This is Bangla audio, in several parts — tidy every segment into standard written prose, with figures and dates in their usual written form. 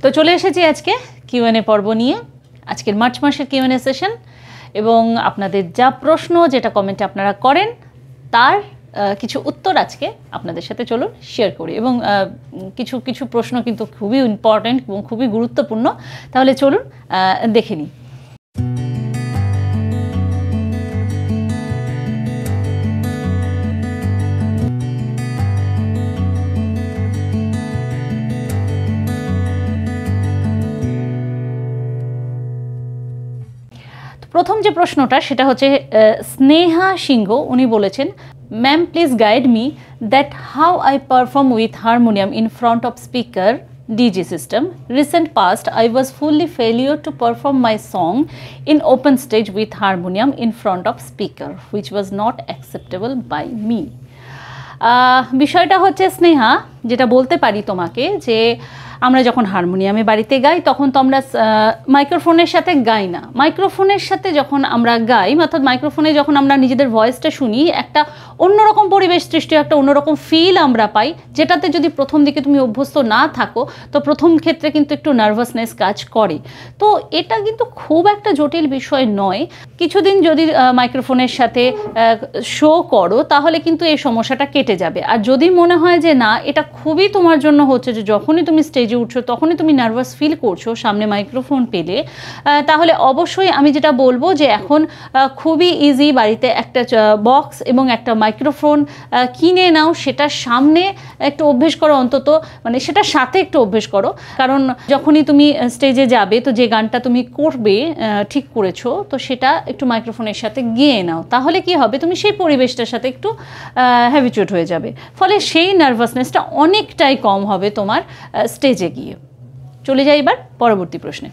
তো চলে এসেছি আজকে কিউএনএ পর্ব নিয়ে, আজকের মার্চ মাসের কিউএনএ সেশন, এবং আপনাদের যা প্রশ্ন যেটা কমেন্টে আপনারা করেন তার কিছু উত্তর আজকে আপনাদের সাথে চলুন শেয়ার করি। এবং কিছু কিছু প্রশ্ন কিন্তু খুবই ইম্পর্ট্যান্ট এবং খুবই গুরুত্বপূর্ণ, তাহলে চলুন দেখে নিই। প্রথম যে প্রশ্নটা সেটা হচ্ছে স্নেহা সিংহ, উনি বলেছেন, ma'am please guide me that how I perform with harmonium in front of speaker DJ system. Recent past, I was fully failure to perform my song in open stage with harmonium in front of speaker, which was not acceptable by me. বিষয়টা হচ্ছে স্নেহা, যেটা বলতে পারি তোমাকে যে আমরা যখন হারমোনিয়ামে বাড়িতে গাই তখন তো আমরা মাইক্রোফোনের সাথে গাই না। মাইক্রোফোনের সাথে যখন আমরা গাই, অর্থাৎ মাইক্রোফোনে যখন আমরা নিজেদের ভয়েসটা শুনি, একটা অন্যরকম পরিবেশ সৃষ্টি, একটা অন্যরকম ফিল আমরা পাই, যেটাতে যদি প্রথম দিকে তুমি অভ্যস্ত না থাকো তো প্রথম ক্ষেত্রে কিন্তু একটু নার্ভাসনেস কাজ করে। তো এটা কিন্তু খুব একটা জটিল বিষয় নয়। কিছুদিন যদি মাইক্রোফোনের সাথে শো করো তাহলে কিন্তু এই সমস্যাটা কেটে যাবে। আর যদি মনে হয় যে না, এটা খুবই তোমার জন্য হচ্ছে, যে যখনই তুমি স্টেজে উঠছো তখনই তুমি নার্ভাস ফিল করছো সামনে মাইক্রোফোন পেলে, তাহলে অবশ্যই আমি যেটা বলবো যে এখন খুবই ইজি, বাড়িতে একটা বক্স এবং একটা মাইক্রোফোন কিনে নাও, সেটার সামনে একটু অভ্যেস করো, অন্তত মানে সেটার সাথে একটু অভ্যেস করো। কারণ যখনই তুমি স্টেজে যাবে তো যে গানটা তুমি করবে ঠিক করেছো, তো সেটা একটু মাইক্রোফোনের সাথে গিয়ে নাও, তাহলে কি হবে, তুমি সেই পরিবেশটার সাথে একটু হ্যাবিচুয়েট হয়ে যাবে, ফলে সেই নার্ভাসনেসটা অনেকটাই কম হবে তোমার স্টেজে গিয়ে। চলে যাই এবার পরবর্তী প্রশ্নে।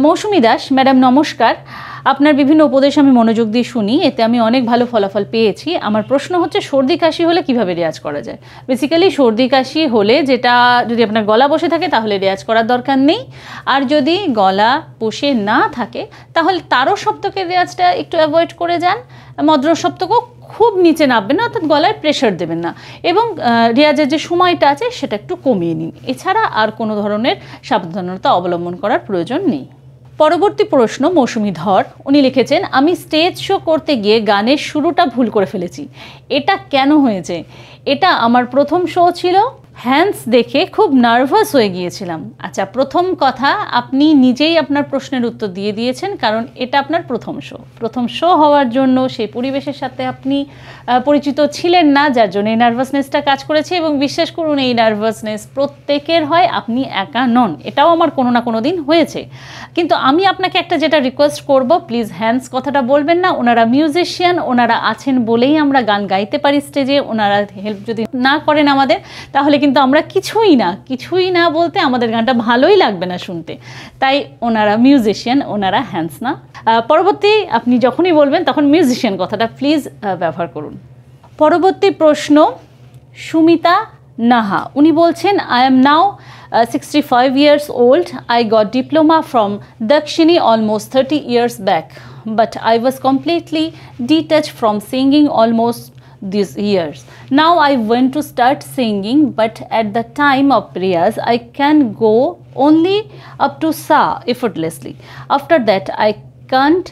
মৌসুমী দাস, ম্যাডাম নমস্কার, আপনার বিভিন্ন উপদেশ আমি মনোযোগ দিয়ে শুনি, এতে আমি অনেক ভালো ফলাফল পেয়েছি। আমার প্রশ্ন হচ্ছে, সর্দি কাশি হলে কিভাবে রেয়াজ করা যায়? বেসিক্যালি সর্দি কাশি হলে, যেটা যদি আপনার গলা বসে থাকে তাহলে রেয়াজ করার দরকার নেই, আর যদি গলা বসে না থাকে তাহলে তারও সপ্তকের রেয়াজটা একটু অ্যাভয়েড করে যান, মদ্র সপ্তকও খুব নিচে নামবেন না, অর্থাৎ গলায় প্রেশার দেবেন না, এবং রেয়াজের যে সময়টা আছে সেটা একটু কমিয়ে নিন। এছাড়া আর কোনো ধরনের সাবধানতা অবলম্বন করার প্রয়োজন নেই। পরবর্তী প্রশ্ন মৌসুমী ধর, উনি লিখেছেন, আমি স্টেজ শো করতে গিয়ে গানের শুরুটা ভুল করে ফেলেছি, এটা কেন হয়েছে? এটা আমার প্রথম শো ছিল, হ্যান্ডস দেখে খুব নার্ভাস হয়ে গিয়েছিলাম। আচ্ছা, প্রথম কথা, আপনি নিজেই আপনার প্রশ্নের উত্তর দিয়ে দিয়েছেন, কারণ এটা আপনার প্রথম শো হওয়ার জন্য সেই পরিবেশের সাথে আপনি পরিচিত ছিলেন না, যার জন্য এই নার্ভাসনেসটা কাজ করেছে। এবং বিশ্বাস করুন, এই নার্ভাসনেস প্রত্যেকের হয়, আপনি একা নন, এটাও আমার কোনো না কোনো দিন হয়েছে। কিন্তু আমি আপনাকে একটা যেটা রিকোয়েস্ট করব, প্লিজ হ্যান্ডস কথাটা বলবেন না। ওনারা মিউজিশিয়ান, ওনারা আছেন বলেই আমরা গান গাইতে পারি স্টেজে, ওনারা হেল্প যদি না করেন আমাদের, তাহলে কিন্তু আমরা কিছুই না বলতে আমাদের গানটা ভালোই লাগবে না শুনতে। তাই ওনারা মিউজিশিয়ান, ওনারা হ্যান্ডস না। পরবর্তী আপনি যখনই বলবেন তখন মিউজিশিয়ান কথাটা প্লিজ ব্যবহার করুন। পরবর্তী প্রশ্ন সুমিতা নাহা, উনি বলছেন, I am now 65 years old. I got diploma from Dakshini almost 30 years back, but I was completely detached from singing almost these years. Now I want to start singing, but at the time of riyaz I can go only up to sa effortlessly. After that I can't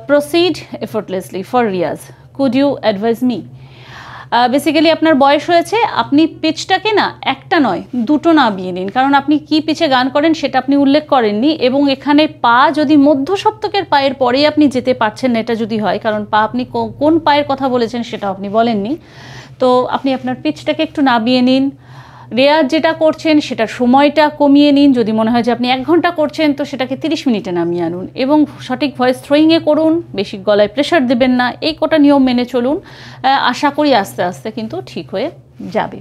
proceed effortlessly for riyaz. Could you advise me? Basically আপনার বয়স হয়েছে, আপনি পিচটাকে না একটা নয় দুটো নামিয়ে নিন, কারণ আপনি কি পিচে গান করেন সেটা আপনি উল্লেখ করেননি, এবং এখানে পা যদি মধ্য সপ্তকের পায়ের পরেই আপনি যেতে পারছেন না, এটা যদি হয়, কারণ পা আপনি কোন পায়ের কথা বলেছেন সেটা আপনি বলেননি, তো আপনি আপনার পিচটাকে একটু নামিয়ে নিন। রেয়াজ যেটা করছেন সেটার সময়টা কমিয়ে নিন, যদি মনে হয় যে আপনি 1 ঘন্টা করছেন তো সেটাকে 30 মিনিটে নামিয়ে আনুন, এবং সঠিক ভয়েস থ্রোয়িংয়ে করুন, বেশি গলায় প্রেশার দেবেন না, এই কটা নিয়ম মেনে চলুন, আশা করি আস্তে আস্তে কিন্তু ঠিক হয়ে যাবে।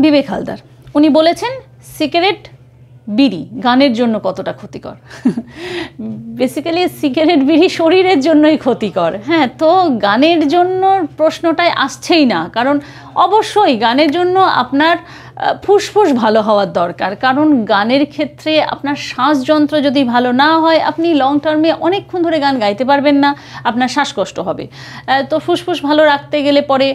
বিবেক হালদার, উনি বলেছেন, সিগারেট বিড়ি গানের জন্য কতটা ক্ষতিকর? বেসিক্যালি সিগারেট বিড়ি শরীরের জন্যই ক্ষতিকর। হ্যাঁ, তো গানের জন্য প্রশ্নটাই আসছেই না, কারণ অবশ্যই গানের জন্য আপনার ফুসফুস ভালো হওয়ার দরকার, কারণ গানের ক্ষেত্রে আপনার শ্বাসযন্ত্র যদি ভালো না হয় আপনি লং টার্মে অনেকক্ষণ ধরে গান গাইতে পারবেন না, আপনার শ্বাসকষ্ট হবে। তো ফুসফুস ভালো রাখতে গেলে পরে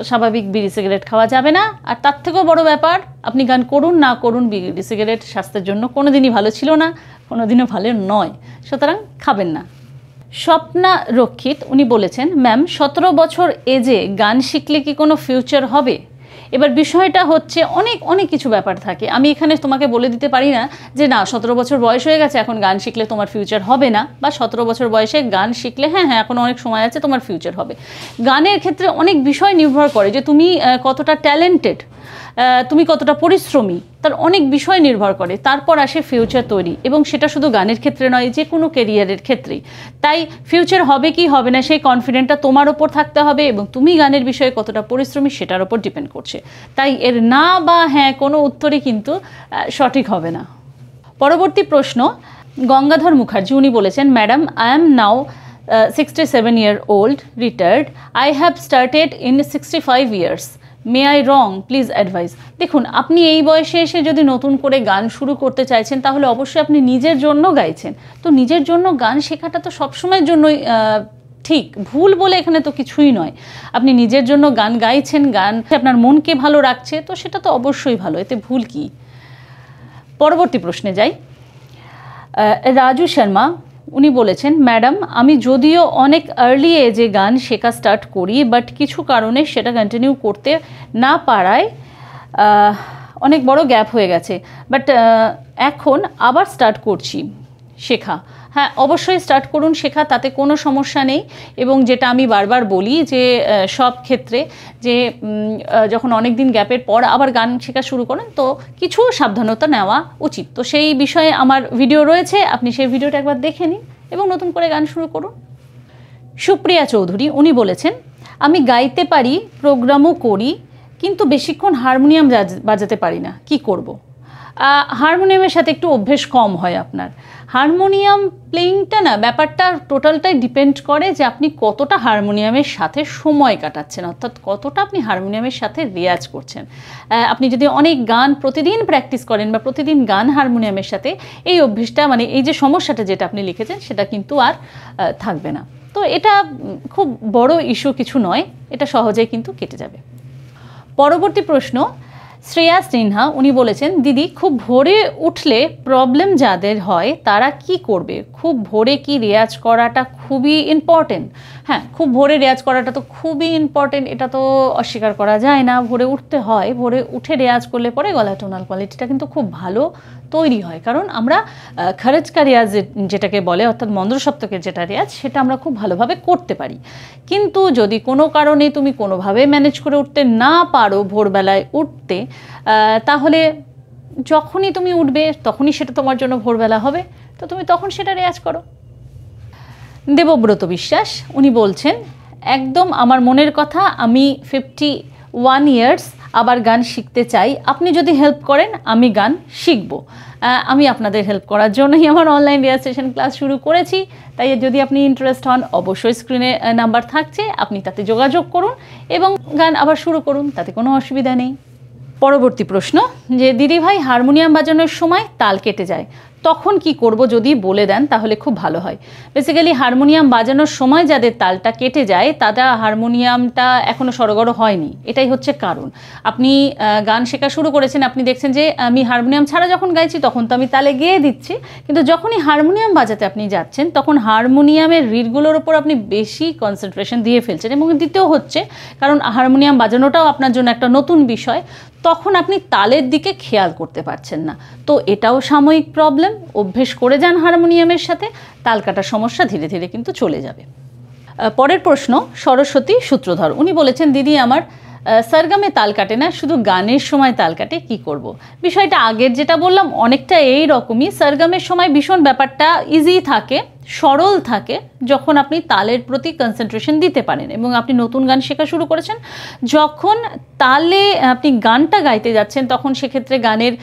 স্বাভাবিক বিড়ি সিগারেট খাওয়া যাবে না। আর তার থেকেও বড় ব্যাপার, আপনি গান করুন না করুন, বিড়ি সিগারেট স্বাস্থ্যের জন্য কোনো দিনই ভালো ছিল না, কোনো দিনও ভালো নয়, সুতরাং খাবেন না। স্বপ্না রক্ষিত উনি বলেছেন, ম্যাম 17 বছর এজে গান শিখলে কি কোনো ফিউচার হবে? এবার বিষয়টা হচ্ছে অনেক কিছু ব্যাপার থাকে। আমি এখানে তোমাকে বলে দিতে পারি না যে না 17 বছর বয়স হয়ে গেছে এখন গান শিখলে তোমার ফিউচার হবে না, বা 17 বছর বয়সে গান শিখলে হ্যাঁ এখন অনেক সময় আছে তোমার ফিউচার হবে। গানের ক্ষেত্রে অনেক বিষয় নির্ভর করে যে তুমি কতটা ট্যালেন্টেড, তুমি কতটা পরিশ্রমী, তার অনেক বিষয় নির্ভর করে, তারপর আসে ফিউচার তৈরি। এবং সেটা শুধু গানের ক্ষেত্রে নয়, যে কোনো কেরিয়ারের ক্ষেত্রেই। তাই ফিউচার হবে কি হবে না সেই কনফিডেন্টটা তোমার ওপর থাকতে হবে, এবং তুমি গানের বিষয়ে কতটা পরিশ্রমী সেটার ওপর ডিপেন্ড করছে। তাই এর না বা হ্যাঁ কোনো উত্তরই কিন্তু সঠিক হবে না। পরবর্তী প্রশ্ন, গঙ্গাধর মুখার্জি উনি বলেছেন, madam I am now 67 year old retired. I have started in 65 years. May I wrong, please advice. দেখুন, আপনি এই বয়সে এসে যদি নতুন করে গান শুরু করতে চাইছেন তাহলে অবশ্যই আপনি নিজের জন্য গাইছেন। তো নিজের জন্য গান শেখাটা তো সবসময়ের জন্যই ঠিক, ভুল বলে এখানে তো কিছুই নয়। আপনি নিজের জন্য গান গাইছেন, গান আপনার মনকে ভালো রাখছে, তো সেটা তো অবশ্যই ভালো, এতে ভুল কি। পরবর্তী প্রশ্নে যাই। রাজু শর্মা উনি বলেছেন, ম্যাডাম আমি যদিও অনেক আর্লি এজে গান শেখা স্টার্ট করি, বাট কিছু কারণে সেটা কন্টিনিউ করতে না পারায় অনেক বড় গ্যাপ হয়ে গেছে, বাট এখন আবার স্টার্ট করছি শেখা। হ্যাঁ, অবশ্যই স্টার্ট করুন শেখা, তাতে কোনো সমস্যা নেই। এবং যেটা আমি বারবার বলি যে সব ক্ষেত্রে যে যখন অনেক দিন গ্যাপের পর আবার গান শেখা শুরু করেন তো কিছু সাবধানতা নেওয়া উচিত। তো সেই বিষয়ে আমার ভিডিও রয়েছে, আপনি সেই ভিডিওটা একবার দেখে নিন এবং নতুন করে গান শুরু করুন। সুপ্রিয়া চৌধুরী উনি বলেছেন, আমি গাইতে পারি, প্রোগ্রামও করি, কিন্তু বেশিক্ষণ হারমোনিয়াম বাজাতে পারি না, কি করব? হারমোনিয়ামের সাথে একটু অভ্যেস কম হয় আপনার। হারমোনিয়াম প্লেয়িংটা না, ব্যাপারটা টোটালটাই ডিপেন্ড করে যে আপনি কতটা হারমোনিয়ামের সাথে সময় কাটাচ্ছেন, অর্থাৎ কতটা আপনি হারমোনিয়ামের সাথে রেয়াজ করছেন। আপনি যদি অনেক গান প্রতিদিন প্র্যাকটিস করেন বা প্রতিদিন গান হারমোনিয়ামের সাথে, এই অভ্যেসটা মানে এই যে সমস্যাটা যেটা আপনি লিখেছেন সেটা কিন্তু আর থাকবে না। তো এটা খুব বড় ইস্যু কিছু নয়, এটা সহজেই কিন্তু কেটে যাবে। পরবর্তী প্রশ্ন, শ্রেয়া সিনহা উনি বলেছেন, দিদি খুব ভোরে উঠলে প্রবলেম যাদের হয় তারা কি করবে? খুব ভোরে কি রেয়াজ করাটা খুবই ইম্পর্টেন্ট? হ্যাঁ, খুব ভোরে রেয়াজ করাটা তো খুবই ইম্পর্টেন্ট, এটা তো অস্বীকার করা যায় না। ভোরে উঠতে হয়, ভোরে উঠে রেয়াজ করলে পরে গলা টোনাল কোয়ালিটিটা কিন্তু খুব ভালো তৈরি হয়, কারণ আমরা খরচকা রেয়াজ যেটাকে বলে, অর্থাৎ মন্দ্রসপ্তকের যেটা রেয়াজ, সেটা আমরা খুব ভালোভাবে করতে পারি। কিন্তু যদি কোনো কারণে তুমি কোনোভাবে ম্যানেজ করে উঠতে না পারো ভোরবেলায় উঠতে, তাহলে যখনই তুমি উঠবে তখনই সেটা তোমার জন্য ভোরবেলা হবে, তো তুমি তখন সেটা রেয়াজ করো। দেবব্রত বিশ্বাস উনি বলছেন, একদম আমার মনের কথা, আমি 51 ইয়ার্স আবার গান শিখতে চাই, আপনি যদি হেল্প করেন আমি গান শিখব। আমি আপনাদের হেল্প করার জন্যই আমার অনলাইন রেয়াজ সেশন ক্লাস শুরু করেছি, তাই যদি আপনি ইন্টারেস্ট হন অবশ্যই স্ক্রিনে নাম্বার থাকছে, আপনি তাতে যোগাযোগ করুন এবং গান আবার শুরু করুন, তাতে কোনো অসুবিধা নেই। পরবর্তী প্রশ্ন, যে দিদিভাই হারমোনিয়াম বাজানোর সময় তাল কেটে যায়, তখন কি করব যদি বলে দেন তাহলে খুব ভালো হয়। বেসিক্যালি হারমোনিয়াম বাজানোর সময় যাদের তালটা কেটে যায় তারা হারমোনিয়ামটা এখনও সরগরম হয়নি, এটাই হচ্ছে কারণ। আপনি গান শেখা শুরু করেছেন, আপনি দেখছেন যে আমি হারমোনিয়াম ছাড়া যখন গাইছি তখন তো আমি তালে গেয়ে দিচ্ছি, কিন্তু যখনই হারমোনিয়াম বাজাতে আপনি যাচ্ছেন তখন হারমোনিয়ামের রিডগুলোর ওপর আপনি বেশি কনসেন্ট্রেশন দিয়ে ফেলছেন, এবং দিতেও হচ্ছে, কারণ হারমোনিয়াম বাজানোটাও আপনার জন্য একটা নতুন বিষয়, তখন আপনি তালের দিকে খেয়াল করতে পারছেন না। তো এটাও সাময়িক প্রবলেম, অভ্যেস করে যান হারমোনিয়ামের সাথে, তাল কাটার সমস্যা ধীরে ধীরে কিন্তু চলে যাবে। পরের প্রশ্ন, সরস্বতী সূত্রধর উনি বলেছেন, দিদি আমার সরগমে তাল কাটে না, শুধু গানের সময় তাল কাটে, কি করব? বিষয়টা আগের যেটা বললাম অনেকটা এই রকমই। সরগমের সময় ভীষণ ব্যাপারটা ইজি থাকে, সরল থাকে যখন আপনি তালের প্রতি কনসেন্ট্রেশন দিতে পারেন এবং আপনি নতুন গান শেখা শুরু করেছেন। যখন তালে আপনি গানটা গাইতে যাচ্ছেন তখন সেক্ষেত্রে গানের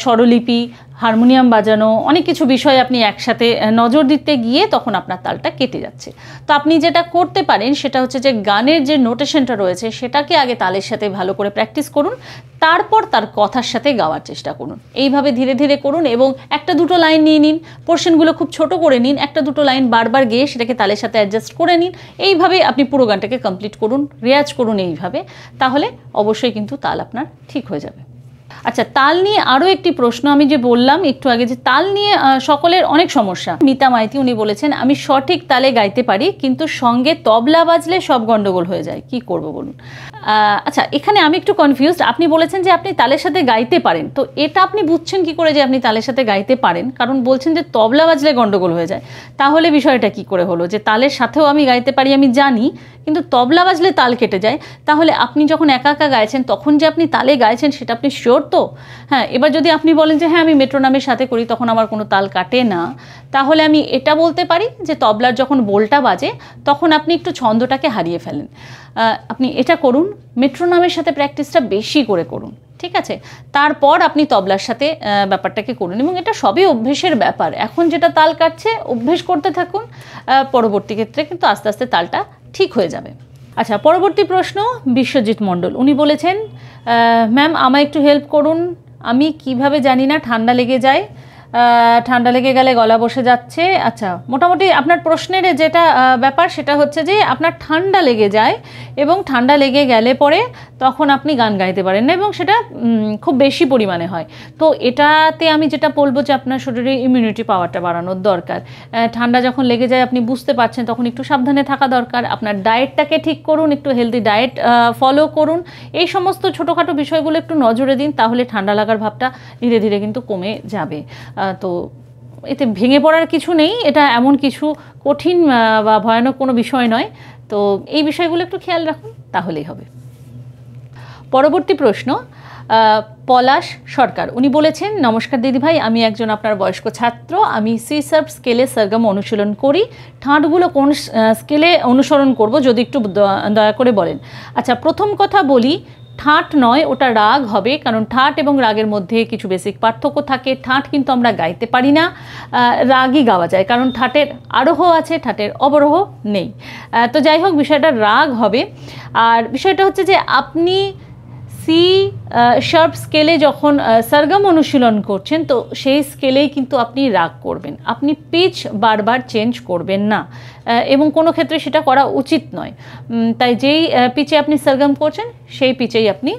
স্বরলিপি, হারমোনিয়াম বাজানো, অনেক কিছু বিষয় আপনি একসাথে নজর দিতে গিয়ে তখন আপনার তালটা কেটে যাচ্ছে। তো আপনি যেটা করতে পারেন সেটা হচ্ছে যে গানের যে নোটেশনটা রয়েছে সেটাকে আগে তালের সাথে ভালো করে প্র্যাকটিস করুন, তারপর তার কথার সাথে গাওয়ার চেষ্টা করুন। এইভাবে ধীরে ধীরে করুন এবং একটা দুটো লাইন নিয়ে নিন, পোর্শনগুলো খুব ছোট করে নিন, একটা দুটো লাইন বারবার গেয়ে সেটাকে তালের সাথে অ্যাডজাস্ট করে নিন। এইভাবে আপনি পুরো গানটাকে কমপ্লিট করুন, রেয়াজ করুন এইভাবে, তাহলে অবশ্যই কিন্তু তাল আপনার ঠিক হয়ে যাবে। আচ্ছা, তাল নিয়ে আরও একটি প্রশ্ন আমি যে বললাম একটু আগে যে তাল নিয়ে সকলের অনেক সমস্যা। মিতা মাইতি উনি বলেছেন, আমি সঠিক তালে গাইতে পারি কিন্তু সঙ্গে তবলা বাজলে সব গন্ডগোল হয়ে যায়, কি করব বলুন। আচ্ছা, এখানে আমি একটু কনফিউজড। আপনি বলেছেন যে আপনি তালের সাথে গাইতে পারেন, তো এটা আপনি বুঝছেন কি করে যে আপনি তালের সাথে গাইতে পারেন? কারণ বলছেন যে তবলা বাজলে গন্ডগোল হয়ে যায়, তাহলে বিষয়টা কি করে হলো যে তালের সাথেও আমি গাইতে পারি আমি জানি, কিন্তু তবলা বাজলে তাল কেটে যায়? তাহলে আপনি যখন একা একা গাইছেন তখন যে আপনি তালে গাইছেন সেটা আপনি শিওর তো? হ্যাঁ, এবার যদি আপনি বলেন যে হ্যাঁ আমি মেট্রোনমের সাথে করি তখন আমার কোনো তাল কাটে না, তাহলে আমি এটা বলতে পারি যে তবলার যখন বোলটা বাজে তখন আপনি একটু ছন্দটাকে হারিয়ে ফেলেন। আপনি এটা করুন, মেট্রোনমের সাথে প্র্যাকটিসটা বেশি করে করুন, ঠিক আছে? তারপর আপনি তবলার সাথে ব্যাপারটাকে করুন এবং এটা সবই অভ্যেসের ব্যাপার। এখন যেটা তাল কাটছে অভ্যেস করতে থাকুন, পরবর্তী ক্ষেত্রে কিন্তু আস্তে আস্তে তালটা ঠিক হয়ে যাবে। আচ্ছা, পরবর্তী প্রশ্ন বিশ্বজিৎ মণ্ডল উনি বলেছেন, ম্যাম আমায় একটু হেল্প করুন, আমি কিভাবে জানি না ঠান্ডা লেগে যায়, ঠান্ডা লেগে গেলে গলা বসে যাচ্ছে। আচ্ছা, মোটামুটি আপনার প্রশ্নের যেটা ব্যাপার সেটা হচ্ছে যে আপনার ঠান্ডা লেগে যায় এবং ঠান্ডা লেগে গেলে পরে তখন আপনি গান গাইতে পারেন না এবং সেটা খুব বেশি পরিমাণে হয়। তো এটাতে আমি যেটা বলবো যে আপনার শরীরে ইমিউনিটি পাওয়ারটা বাড়ানোর দরকার। ঠান্ডা যখন লেগে যায় আপনি বুঝতে পারছেন তখন একটু সাবধানে থাকা দরকার। আপনার ডায়েটটাকে ঠিক করুন, একটু হেলদি ডায়েট ফলো করুন, এই সমস্ত ছোটোখাটো বিষয়গুলো একটু নজরে দিন, তাহলে ঠান্ডা লাগার ভাবটা ধীরে ধীরে কিন্তু কমে যাবে। তো এতে ভেঙে পড়ার কিছু নেই, এটা এমন কিছু কঠিন বা ভয়ানক কোনো বিষয় নয়। তো এই বিষয়গুলো একটু খেয়াল রাখুন, তাহলেই হবে। পরবর্তী প্রশ্ন পলাশ সরকার উনি বলেছেন, নমস্কার দিদিভাই, আমি একজন আপনার বয়স্ক ছাত্র, আমি সি শার্প স্কেলে সরগম অনুশীলন করি, ঠাঁটগুলো কোন স্কেলে অনুসরণ করব যদি একটু দয়া করে বলেন। আচ্ছা, প্রথম কথা বলি, ঠাঁট নয়, ওটা রাগ হবে, কারণ ঠাঁট এবং রাগের মধ্যে কিছু বেসিক পার্থক্য থাকে। ঠাঁট কিন্তু আমরা গাইতে পারি না, রাগই গাওয়া যায়, কারণ ঠাটের আরোহ আছে, ঠাটের অবরোহ নেই। তো যাই হোক, বিষয়টা রাগ হবে। আর বিষয়টা হচ্ছে যে আপনি সি শার্প স্কেলে যখন সরগম অনুশীলন করছেন তো সেই স্কেলেই কিন্তু আপনি রাগ করবেন, আপনি পিচ বারবার চেঞ্জ করবেন না এবং কোনো ক্ষেত্রে সেটা করা উচিত নয়। তাই যেই পিচে আপনি সরগম করছেন সেই পিচেই আপনি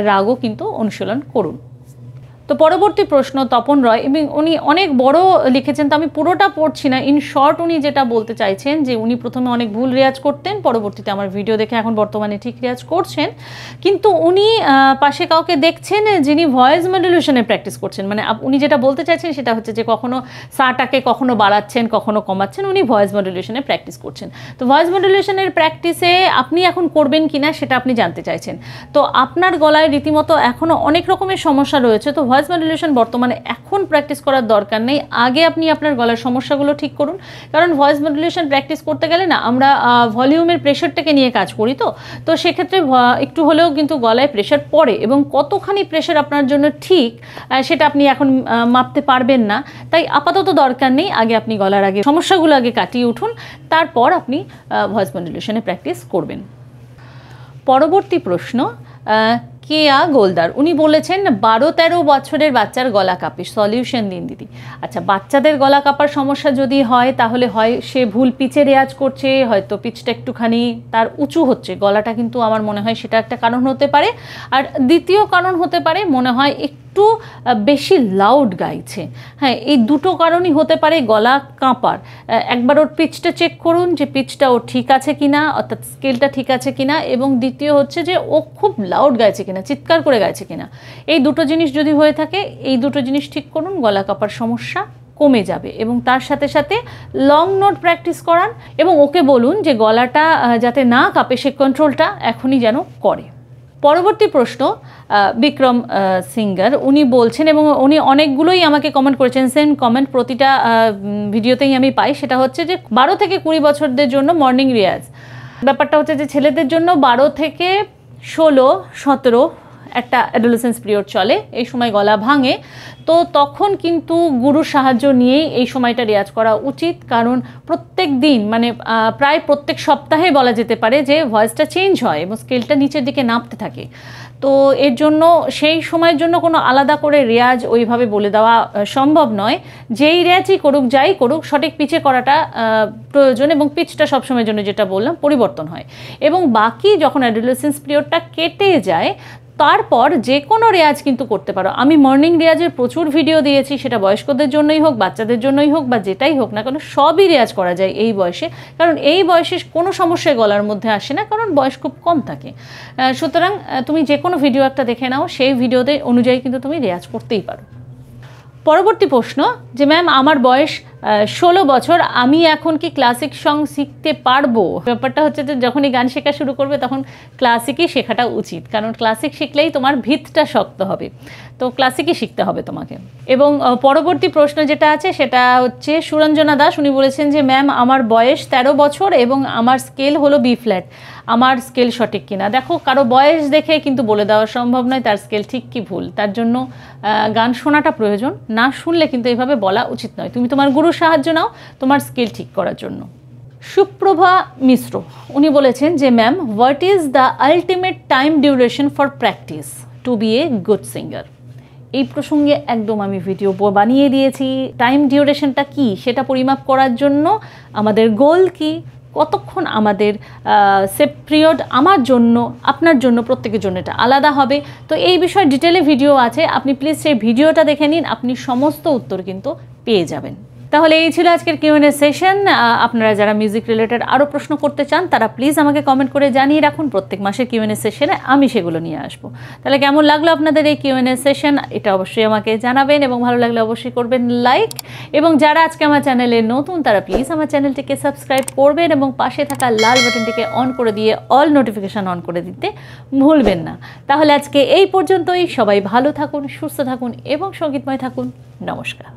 রাগও কিন্তু অনুশীলন করুন। তো পরবর্তী প্রশ্ন তপন রয়, এবং উনি অনেক বড় লিখেছেন, তো আমি পুরোটা পড়ছি না। ইন শর্ট উনি যেটা বলতে চাইছেন যে উনি প্রথমে অনেক ভুল রেয়াজ করতেন, পরবর্তীতে আমার ভিডিও দেখে এখন বর্তমানে ঠিক রেয়াজ করছেন, কিন্তু উনি পাশে কাউকে দেখছেন যিনি ভয়েস মডুলেশনের প্র্যাকটিস করছেন। মানে উনি যেটা বলতে চাইছেন সেটা হচ্ছে যে কখনো সাটাকে কখনো বাড়াচ্ছেন কখনো কমাচ্ছেন, উনি ভয়েস মডুলেশনের প্র্যাকটিস করছেন। তো ভয়েস মডুলেশনের প্র্যাকটিসে আপনি এখন করবেন কিনা সেটা আপনি জানতে চাইছেন। তো আপনার গলায় রীতিমতো এখনও অনেক রকমের সমস্যা রয়েছে, তো ভয়েস মডুলেশন বর্তমানে এখন প্র্যাকটিস করার দরকার নেই, আগে আপনি আপনার গলার সমস্যাগুলো ঠিক করুন। কারণ ভয়েস মডুলেশন প্র্যাকটিস করতে গেলে না আমরা ভলিউমের প্রেশারটাকে নিয়ে কাজ করি, তো সেক্ষেত্রে একটু হলেও কিন্তু গলায় প্রেশার পড়ে এবং কতখানি প্রেশার আপনার জন্য ঠিক সেটা আপনি এখন মাপতে পারবেন না। তাই আপাতত দরকার নেই, আগে আপনি গলার আগে সমস্যাগুলো আগে কাটিয়ে উঠুন, তারপর আপনি ভয়েস মডুলেশনে প্র্যাকটিস করবেন। পরবর্তী প্রশ্ন কেয়া গোলদার উনি বলেছেন, 12-13 বছরের বাচ্চার গলা কাঁপে, সলিউশন দিন দিদি। আচ্ছা, বাচ্চাদের গলা কাঁপার সমস্যা যদি হয় তাহলে হয় সে ভুল পিচে রেয়াজ করছে, হয়তো পিচটা একটুখানি তার উঁচু হচ্ছে, গলাটা কিন্তু আমার মনে হয় সেটা একটা কারণ হতে পারে। আর দ্বিতীয় কারণ হতে পারে মনে হয় একটু বেশি লাউড গাইছে। হ্যাঁ, এই দুটো কারণই হতে পারে গলা কাঁপার। একবার ওর পিচটা চেক করুন যে পিচটা ও ঠিক আছে কিনা, অর্থাৎ স্কেলটা ঠিক আছে কিনা, এবং দ্বিতীয় হচ্ছে যে ও খুব লাউড গাইছে কিনা, চিৎকার করে গাইছে কিনা। এই দুটো জিনিস যদি হয়ে থাকে, এই দুটো জিনিস ঠিক করুন, গলা কাঁপার সমস্যা কমে যাবে। এবং তার সাথে সাথে লং নোট প্র্যাকটিস করান এবং ওকে বলুন যে গলাটা যাতে না কাঁপে সে কন্ট্রোলটা এখনই যেন করে। পরবর্তী প্রশ্ন বিক্রম সিঙ্গার উনি বলছেন, এবং উনি অনেকগুলোই আমাকে কমেন্ট করেছেন, সেম কমেন্ট প্রতিটা ভিডিওতেই আমি পাই, সেটা হচ্ছে যে 12 থেকে 20 বছরদের জন্য মর্নিং রিয়াজ। ব্যাপারটা হচ্ছে যে ছেলেদের জন্য 12 থেকে 16, 17 একটা অ্যাডোলেসেন্স পিরিয়ড চলে, এই সময় গলা ভাঙে। তো তখন কিন্তু গুরুর সাহায্য নিয়েই এই সময়টা রেয়াজ করা উচিত, কারণ প্রত্যেক দিন মানে প্রায় প্রত্যেক সপ্তাহে বলা যেতে পারে যে ভয়েসটা চেঞ্জ হয় এবং স্কেলটা নিচের দিকে নামতে থাকে। তো এর জন্য সেই সময়ের জন্য কোনো আলাদা করে রেয়াজ ওইভাবে বলে দেওয়া সম্ভব নয়। যেই রেয়াজই করুক, যাই করুক, সঠিক পিচে করাটা প্রয়োজন, এবং পিচটা সবসময়ের জন্য যেটা বললাম পরিবর্তন হয়। এবং বাকি যখন অ্যাডোলেসেন্স পিরিয়ডটা কেটে যায় তারপর যে কোনো রেয়াজ কিন্তু করতে পারো। আমি মর্নিং রেয়াজের প্রচুর ভিডিও দিয়েছি, সেটা বয়স্কদের জন্যই হোক, বাচ্চাদের জন্যই হোক, বা যেটাই হোক না কেন, সবই রেয়াজ করা যায় এই বয়সে, কারণ এই বয়সে কোনো সমস্যায় গলার মধ্যে আসে না, কারণ বয়স খুব কম থাকে। সুতরাং তুমি যে কোনো ভিডিও একটা দেখে নাও, সেই ভিডিওতে অনুযায়ী কিন্তু তুমি রেয়াজ করতেই পারো। পরবর্তী প্রশ্ন যে ম্যাম আমার বয়স 16 বছর, আমি এখন কি ক্লাসিক সং শিখতে পারবো? ব্যাপারটা হচ্ছে যে যখনই গান শেখা শুরু করবে তখন ক্লাসিকই শেখাটা উচিত, কারণ ক্লাসিক শিখলেই তোমার ভিতটা শক্ত হবে। তো ক্লাসিকই শিখতে হবে তোমাকে। এবং পরবর্তী প্রশ্ন যেটা আছে সেটা হচ্ছে সুরঞ্জনা দাস, উনি বলেছেন যে ম্যাম আমার বয়স 13 বছর এবং আমার স্কেল হলো বি ফ্ল্যাট, আমার স্কেল সঠিক কিনা? দেখো, কারো বয়স দেখে কিন্তু বলে দেওয়া সম্ভব নয় তার স্কেল ঠিক কি ভুল, তার জন্য গান শোনাটা প্রয়োজন, না শুনলে কিন্তু এইভাবে বলা উচিত নয়। তুমি তোমার গুরুর সাহায্য নাও তোমার স্কেল ঠিক করার জন্য। সুপ্রভা মিশ্র উনি বলেছেন যে ma'am what is the ultimate time duration for practice to be a good singer? এই প্রসঙ্গে একদম আমি ভিডিও বানিয়ে দিয়েছি। টাইম ডিউরেশনটা কি সেটা পরিমাপ করার জন্য আমাদের গোল কি, কতক্ষণ আমাদের সেভ পিরিয়ড আমার জন্য, আপনার জন্য, প্রত্যেকের জন্য এটা আলাদা হবে। তো এই বিষয়ে ডিটেলে ভিডিও আছে, আপনি প্লিজ সেই ভিডিওটা দেখে নিন, আপনি সমস্ত উত্তর কিন্তু পেয়ে যাবেন। তাহলে এই ছিল আজকের কিউএনএ সেশন। আপনারা যারা মিউজিক রিলেটেড আরও প্রশ্ন করতে চান তারা প্লিজ আমাকে কমেন্ট করে জানিয়ে রাখুন, প্রত্যেক মাসের কিউএনএ সেশনে আমি সেগুলো নিয়ে আসবো। তাহলে কেমন লাগলো আপনাদের এই কিউএনএ সেশন এটা অবশ্যই আমাকে জানাবেন, এবং ভালো লাগলে অবশ্যই করবেন লাইক, এবং যারা আজকে আমার চ্যানেলে নতুন তারা প্লিজ আমার চ্যানেলটিকে সাবস্ক্রাইব করবেন এবং পাশে থাকা লাল বাটনটিকে অন করে দিয়ে অল নোটিফিকেশান অন করে দিতে ভুলবেন না। তাহলে আজকে এই পর্যন্তই, সবাই ভালো থাকুন, সুস্থ থাকুন এবং সঙ্গীতময় থাকুন। নমস্কার।